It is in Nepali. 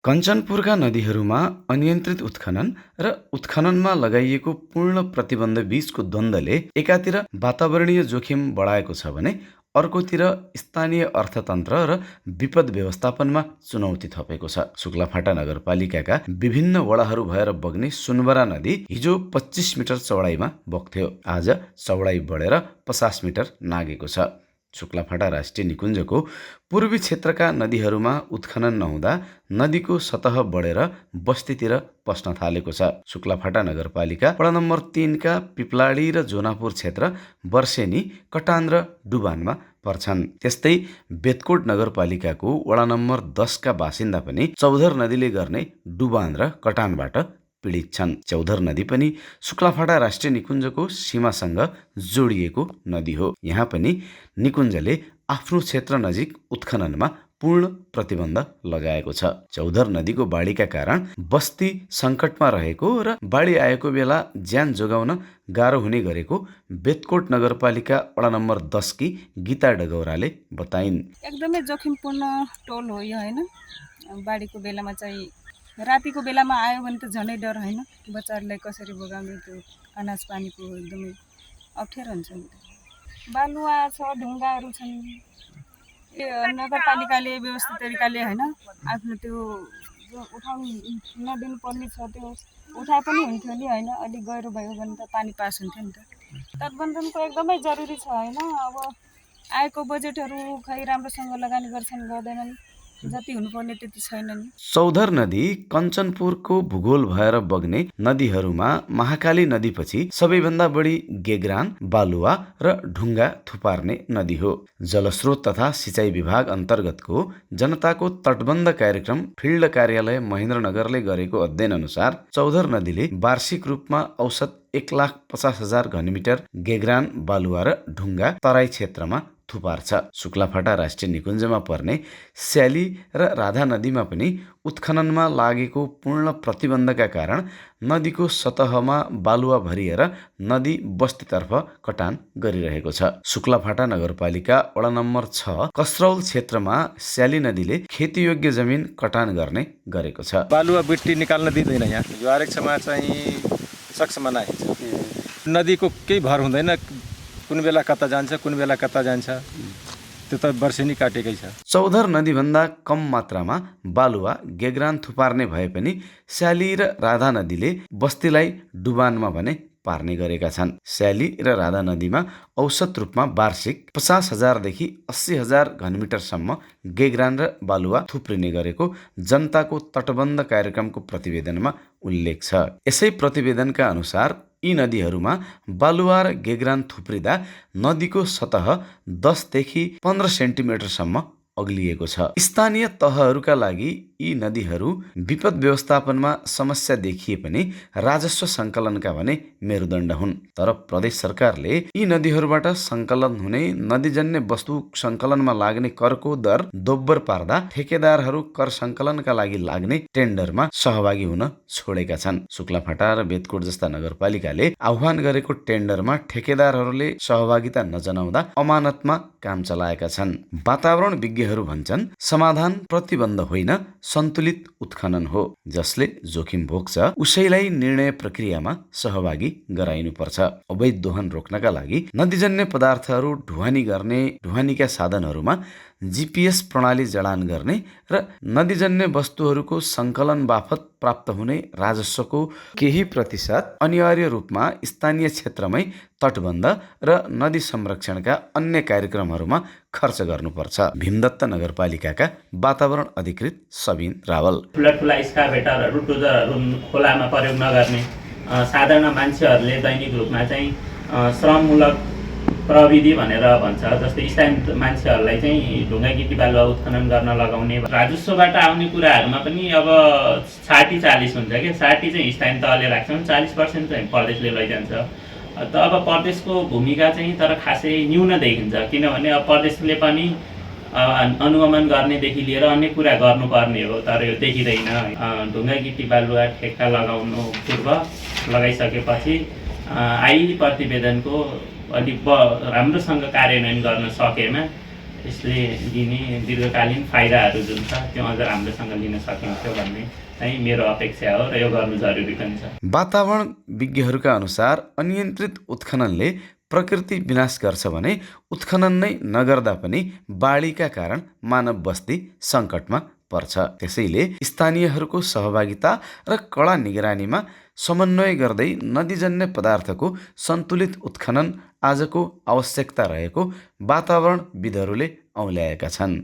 कञ्चनपुरका नदीहरूमा अनियन्त्रित उत्खनन र उत्खननमा लगाइएको पूर्ण प्रतिबन्ध बीचको द्वन्द्वले एकातिर वातावरणीय जोखिम बढाएको छ भने अर्कोतिर स्थानीय अर्थतन्त्र र विपद व्यवस्थापनमा चुनौती थपेको छ। शुक्लाफाटा नगरपालिकाका विभिन्न वडाहरू भएर बग्ने सुनबरा नदी हिजो 25 मिटर चौडाइमा बग्थ्यो। आज चौडाइ बढेर 50 मिटर नागेको छ। शुक्लाफाटा राष्ट्रिय निकुञ्जको पूर्वी क्षेत्रका नदीहरूमा उत्खनन नहुँदा नदीको सतह बढेर बस्तीतिर पस्न थालेको छ। शुक्लाफाटा नगरपालिका वडा नम्बर 3 का पिपलाडी र जोनापुर क्षेत्र वर्षेनी, कटान र डुबानमा पर्छन्। त्यस्तै बेतकोट नगरपालिकाको वडा नम्बर 10 का बासिन्दा पनि चौधर नदीले गर्ने डुबान र कटानबाट पीडित छन्। चौधर नदी पनि शुक्लाफाटा राष्ट्रिय निकुञ्जको सीमासँग जोडिएको नदी हो। यहाँ पनि निकुञ्जले आफ्नो क्षेत्र नजिक उत्खननमा पूर्ण प्रतिबन्ध लगाएको छ। चौधर नदीको बाढीका कारण बस्ती सङ्कटमा रहेको र बाढी आएको बेला ज्यान जोगाउन गाह्रो हुने गरेको बेतकोट नगरपालिका वडा नम्बर 10 की गीता डगौराले बताइन्। एकदमै जोखिमपूर्ण टोल हो यो हैन। बाढीको बेलामा चाहिँ रातिको बेलामा आयो भने त झनै डर हैन। बच्चाहरूलाई कसरी बगाउने, त्यो अनाज पानीको एकदमै अप्ठ्यारो हुन्छ। बालुवा छ, ढुङ्गाहरू छन्। नगरपालिकाले व्यवस्थित तरिकाले हैन आफ्नो त्यो जो उठाउनु नदिनु पर्ने छ त्यो उठाए पनि हुन्थ्यो नि हैन। अलिक गहिरो भयो भने त पानी पास हुन्थ्यो नि त। तटबन्धनको एकदमै जरुरी छ हैन। अब आएको बजेटहरू खै राम्रोसँग लगानी गर्दैनन्, जति हुनुपर्ने त्यति छैनन्। चौधर नदी कञ्चनपुरको भूगोल भएर बग्ने नदीहरूमा महाकाली नदीपछि सबैभन्दा बढी गेग्रान, बालुवा र ढुङ्गा थुपार्ने नदी हो। जलस्रोत तथा सिँचाइ विभाग अन्तर्गतको जनताको तटबन्ध कार्यक्रम फिल्ड कार्यालय महेन्द्रनगरले गरेको अध्ययन अनुसार चौधर नदीले वार्षिक रूपमा औसत 1,50,000 घनमिटर गेग्रान, बालुवा र ढुङ्गा तराई क्षेत्रमा थुपार्छ। शुक्लाफाटा राष्ट्रिय निकुञ्जमा पर्ने स्याली र राधा नदीमा पनि उत्खननमा लागेको पूर्ण प्रतिबन्धका कारण नदीको सतहमा बालुवा भरिएर नदी बस्तीतर्फ कटान गरिरहेको छ। शुक्लाफाटा नगरपालिका वडा नम्बर 6 कसरौल क्षेत्रमा स्याली नदीले खेतीयोग्य जमिन कटान गर्ने गरेको छ। बालुवा बिट्टी निकाल्न दिँदैन। यहाँ यो आरक्षमा चाहिँ सक्समा नआइन्छ। नदीको केही भर हुँदैन, कुन बेला कता जान्छ, कुन बेला कता जान्छ, त्यो त वर्षेनी काटेकै छ। चौधर नदीभन्दा कम मात्रामा बालुवा गेग्रान थुपार्ने भए पनि स्याली र राधा नदीले बस्तीलाई डुबानमा भने पार्ने गरेका छन्। स्याली र राधा नदीमा औसत रूपमा वार्षिक 50,000 देखि 80,000 घनमिटरसम्म गेग्रान र बालुवा थुप्रिने गरेको जनताको तटबन्ध कार्यक्रमको प्रतिवेदनमा उल्लेख छ। यसै प्रतिवेदनका अनुसार यी नदीहरूमा बालुवा र गेग्रान थुप्रिँदा नदीको सतह 10 देखि 15 सेन्टिमिटरसम्म अग्लिएको छ। स्थानीय तहहरूका लागि यी नदीहरू विपद व्यवस्थापनमा समस्या देखिए पनि राजस्व सङ्कलनका भने मेरुदण्ड हुन्। तर प्रदेश सरकारले यी नदीहरूबाट सङ्कलन हुने नदीजन्य वस्तु सङ्कलनमा लाग्ने करको दर दोब्बर पार्दा ठेकेदारहरू कर सङ्कलनका लागि लाग्ने टेन्डरमा सहभागी हुन छोडेका छन्। शुक्लाफाटा र बेतकोट जस्ता नगरपालिकाले आह्वान गरेको टेन्डरमा ठेकेदारहरूले सहभागिता नजनाउँदा अमानतमा काम चलाएका छन्। वातावरण विज्ञहरू भन्छन् समाधान प्रतिबन्ध होइन, सन्तुलित उत्खनन हो। जसले जोखिम भोग्छ उसैलाई निर्णय प्रक्रियामा सहभागी गराइनुपर्छ। अवैध दोहन रोक्नका लागि नदीजन्य पदार्थहरू ढुवानी गर्ने, ढुवानीका साधनहरूमा GPS प्रणाली जडान गर्ने र नदीजन्य वस्तुहरूको सङ्कलन बापत प्राप्त हुने राजस्वको केही प्रतिशत अनिवार्य रूपमा स्थानीय क्षेत्रमै तटबन्ध र नदी संरक्षणका अन्य कार्यक्रमहरूमा खर्च गर्नुपर्छ। भीमदत्त नगरपालिकाका वातावरण अधिकृत सबिन रावल। ठुला स्काभेटरहरू, डोजरहरू खोलामा प्रयोग नगर्ने, साधारण मान्छेहरूले दैनिक रूपमा चाहिँ श्रममूलक प्रविधि भनेर भन्छ, जस्तै स्थानीय मान्छेहरूलाई चाहिँ ढुङ्गा गिटी बालुवा उत्खनन गर्न लगाउने। राजस्वबाट आउने कुराहरूमा पनि अब 60-40 हुन्छ क्या। 60 चाहिँ स्थानीय तहले राख्छन्, 40% चाहिँ प्रदेशले लैजान्छ। त अब प्रदेशको भूमिका चाहिँ तर खासै न्यून देखिन्छ, किनभने अब प्रदेशले पनि अनुगमन गर्नेदेखि लिएर अन्य कुरा गर्नुपर्ने हो, तर यो देखिँदैन। ढुङ्गा गिटी बालुवा ठेक्का लगाउनु पूर्व लगाइसकेपछि आई प्रतिवेदनको अलिक राम्रोसँग कार्यान्वयन गर्न सकेमा यसले दिने दीर्घकालीन फाइदाहरू जुन छ त्यो अझ राम्रोसँग लिन सकिन्थ्यो भन्ने चाहिँ मेरो अपेक्षा हो र यो गर्नु जरुरी पनि छ। वातावरण विज्ञहरूका अनुसार अनियन्त्रित उत्खननले प्रकृति विनाश गर्छ भने उत्खनन नै नगर्दा पनि बाढीका कारण मानव बस्ती सङ्कटमा पर्छ। त्यसैले स्थानीयहरूको सहभागिता र कडा निगरानीमा समन्वय गर्दै नदीजन्य पदार्थको सन्तुलित उत्खनन आजको आवश्यकता रहेको वातावरणविदहरूले औल्याएका छन्।